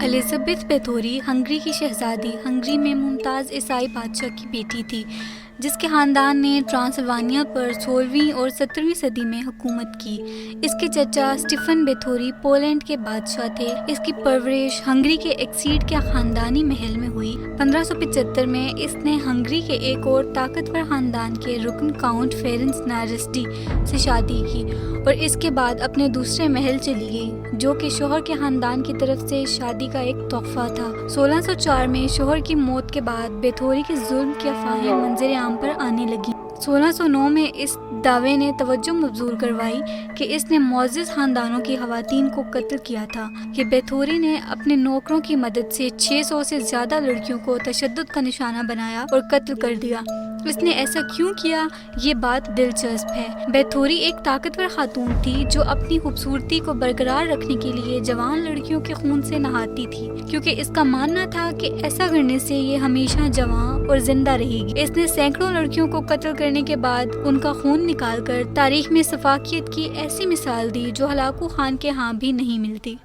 Elizabeth بیتھوری Hungary کی شہزادی، Hungary میں ممتاز عیسائی بادشاہ کی بیٹی تھی، جس کے خاندان نے ٹرانسلوانیا پر 16ویں اور 17ویں صدی میں حکومت کی۔ اس کے چچا اسٹیفن بیتھوری پولینڈ کے بادشاہ تھے۔ اس کی پرورش ہنگری کے ایکسیڈ کے خاندانی محل میں ہوئی۔ 1575 میں اس نے ہنگری کے ایک اور طاقتور خاندان کے رکن کاؤنٹ فیرنس نارسڈی سے شادی کی اور اس کے بعد اپنے دوسرے محل چلی گئی، جو کہ شوہر کے خاندان کی طرف سے شادی کا ایک تحفہ تھا۔ 1604 میں شوہر کی موت کے بعد بیتھوری کے ظلم کی افواہیں منظر عام پر آنے لگیں۔ 1609 میں اس دعوے نے توجہ مبذول کروائی کہ اس نے معزز خاندانوں کی خواتین کو قتل کیا تھا کہ بیتھوری نے اپنے نوکروں کی مدد سے 600 سے زیادہ لڑکیوں کو تشدد کا نشانہ بنایا اور قتل کر دیا۔ اس نے ایسا کیوں کیا، یہ بات دلچسپ ہے۔ بیتھوری ایک طاقتور خاتون تھی جو اپنی خوبصورتی کو برقرار رکھنے کے لیے جوان لڑکیوں کے خون سے نہاتی تھی، کیونکہ اس کا ماننا تھا کہ ایسا کرنے سے یہ ہمیشہ جوان اور زندہ رہے گی۔ اس نے سینکڑوں لڑکیوں کو قتل کرنے کے بعد ان کا خون نکال کر تاریخ میں سفاکیت کی ایسی مثال دی جو ہلاکو خان کے ہاں بھی نہیں ملتی۔